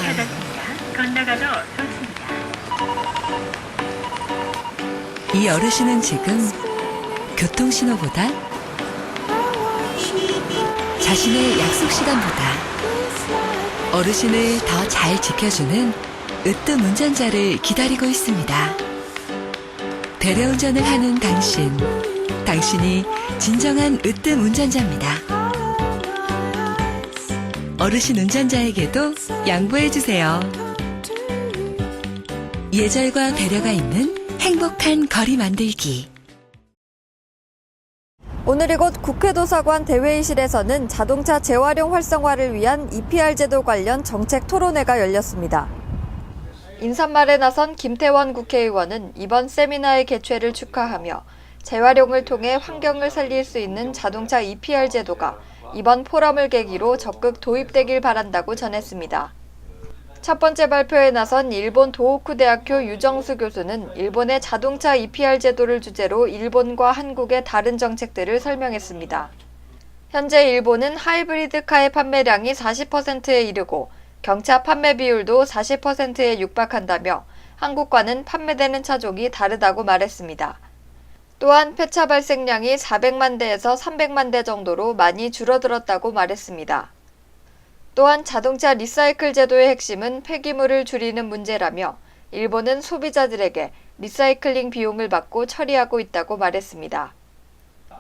찾았습니다. 건너가도 좋습니다. 이 어르신은 지금 교통신호보다 자신의 약속 시간보다 어르신을 더 잘 지켜주는 으뜸 운전자를 기다리고 있습니다. 배려운전을 하는 당신이 진정한 으뜸 운전자입니다. 어르신 운전자에게도 양보해주세요. 예절과 배려가 있는 행복한 거리 만들기. 오늘 이곳 국회도서관 대회의실에서는 자동차 재활용 활성화를 위한 EPR 제도 관련 정책 토론회가 열렸습니다. 인사말에 나선 김태원 국회의원은 이번 세미나의 개최를 축하하며 재활용을 통해 환경을 살릴 수 있는 자동차 EPR 제도가 이번 포럼을 계기로 적극 도입되길 바란다고 전했습니다. 첫 번째 발표에 나선 일본 도호쿠 대학교 유정수 교수는 일본의 자동차 EPR 제도를 주제로 일본과 한국의 다른 정책들을 설명했습니다. 현재 일본은 하이브리드 카의 판매량이 40%에 이르고 경차 판매 비율도 40%에 육박한다며 한국과는 판매되는 차종이 다르다고 말했습니다. 또한 폐차 발생량이 400만 대에서 300만 대 정도로 많이 줄어들었다고 말했습니다. 또한 자동차 리사이클 제도의 핵심은 폐기물을 줄이는 문제라며 일본은 소비자들에게 리사이클링 비용을 받고 처리하고 있다고 말했습니다.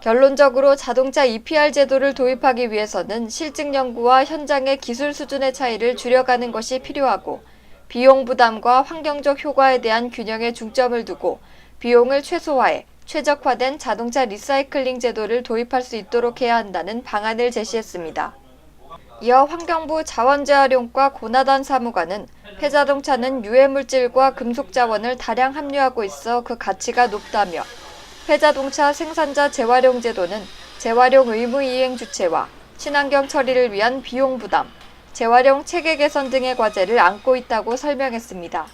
결론적으로 자동차 EPR 제도를 도입하기 위해서는 실증 연구와 현장의 기술 수준의 차이를 줄여가는 것이 필요하고 비용 부담과 환경적 효과에 대한 균형에 중점을 두고 비용을 최소화해 최적화된 자동차 리사이클링 제도를 도입할 수 있도록 해야 한다는 방안을 제시했습니다. 이어 환경부 자원재활용과 고나단 사무관은 폐자동차는 유해물질과 금속자원을 다량 함유하고 있어 그 가치가 높다며 폐자동차 생산자 재활용 제도는 재활용 의무 이행 주체와 친환경 처리를 위한 비용 부담, 재활용 체계 개선 등의 과제를 안고 있다고 설명했습니다.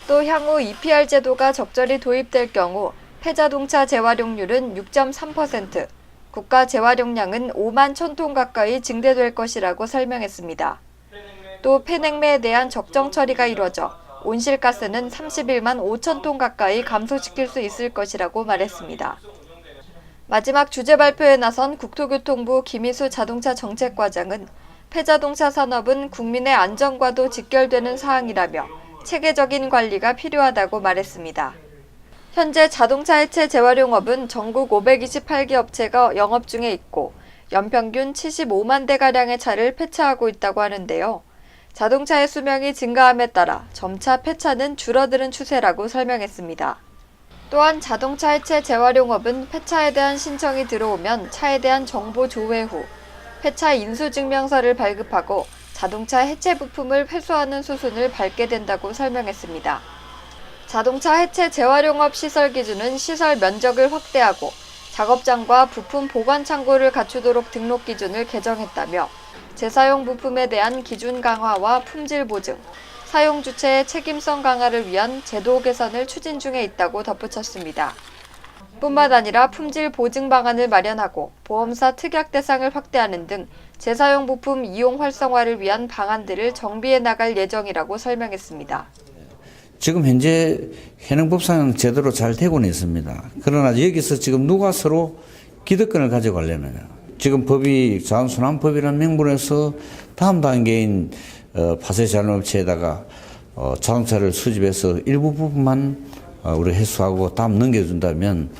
또 향후 EPR 제도가 적절히 도입될 경우 폐자동차 재활용률은 6.3%, 국가 재활용량은 5만 1,000톤 가까이 증대될 것이라고 설명했습니다. 또 폐냉매에 대한 적정 처리가 이뤄져 온실가스는 31만 5천 톤 가까이 감소시킬 수 있을 것이라고 말했습니다. 마지막 주제 발표에 나선 국토교통부 김희수 자동차 정책과장은 폐자동차 산업은 국민의 안전과도 직결되는 사항이라며 체계적인 관리가 필요하다고 말했습니다. 현재 자동차 해체 재활용업은 전국 528개 업체가 영업 중에 있고 연평균 75만 대가량의 차를 폐차하고 있다고 하는데요. 자동차의 수명이 증가함에 따라 점차 폐차는 줄어드는 추세라고 설명했습니다. 또한 자동차 해체 재활용업은 폐차에 대한 신청이 들어오면 차에 대한 정보 조회 후 폐차 인수증명서를 발급하고 자동차 해체 부품을 회수하는 수순을 밟게 된다고 설명했습니다. 자동차 해체 재활용업 시설 기준은 시설 면적을 확대하고 작업장과 부품 보관 창고를 갖추도록 등록 기준을 개정했다며 재사용 부품에 대한 기준 강화와 품질 보증, 사용 주체의 책임성 강화를 위한 제도 개선을 추진 중에 있다고 덧붙였습니다. 뿐만 아니라 품질 보증 방안을 마련하고 보험사 특약 대상을 확대하는 등 재사용 부품 이용 활성화를 위한 방안들을 정비해 나갈 예정이라고 설명했습니다. 지금 현재 현행법상 제대로 잘 되고는 있습니다. 그러나 여기서 지금 누가 서로 기득권을 가져가려느냐. 지금 법이 자원순환법이라는 명분에서 다음 단계인 파쇄자원업체에다가 자동차를 수집해서 일부 부분만 우리 회수하고 다음 넘겨준다면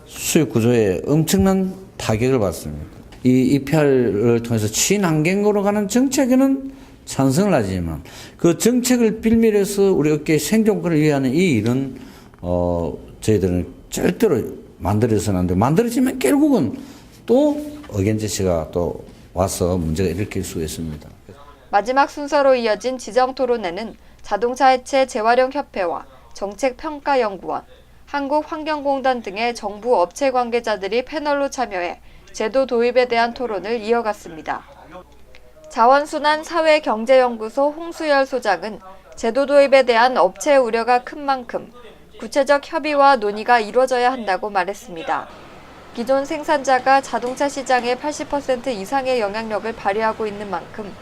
수익 구조에 엄청난 타격을 받습니다. 이 EPR을 통해서 친환경으로 가는 정책에는 찬성을 하지만 그 정책을 빌밀해서 우리 업계의 생존권을 위하는 이 일은 저희들은 절대로 만들어서는 안 돼요. 만들어지면 결국은 또 의견 제시가 또 와서 문제가 일으킬 수 있습니다. 마지막 순서로 이어진 지정 토론회는 자동차 해체 재활용 협회와 정책평가연구원, 한국환경공단 등의 정부 업체 관계자들이 패널로 참여해 제도 도입에 대한 토론을 이어갔습니다. 자원순환 사회경제연구소 홍수열 소장은 제도 도입에 대한 업체의 우려가 큰 만큼 구체적 협의와 논의가 이루어져야 한다고 말했습니다. 기존 생산자가 자동차 시장의 80% 이상의 영향력을 발휘하고 있는 만큼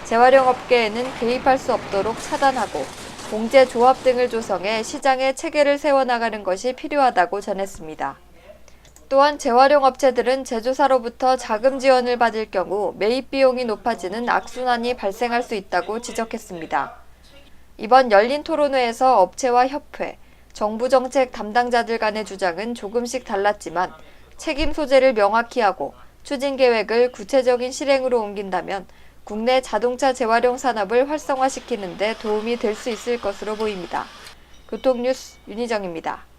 재활용 업계에는 개입할 수 없도록 차단하고 공제 조합 등을 조성해 시장에 체계를 세워나가는 것이 필요하다고 전했습니다. 또한 재활용 업체들은 제조사로부터 자금 지원을 받을 경우 매입 비용이 높아지는 악순환이 발생할 수 있다고 지적했습니다. 이번 열린 토론회에서 업체와 협회, 정부 정책 담당자들 간의 주장은 조금씩 달랐지만 책임 소재를 명확히 하고 추진 계획을 구체적인 실행으로 옮긴다면 국내 자동차 재활용 산업을 활성화시키는 데 도움이 될 수 있을 것으로 보입니다. 교통뉴스 윤희정입니다.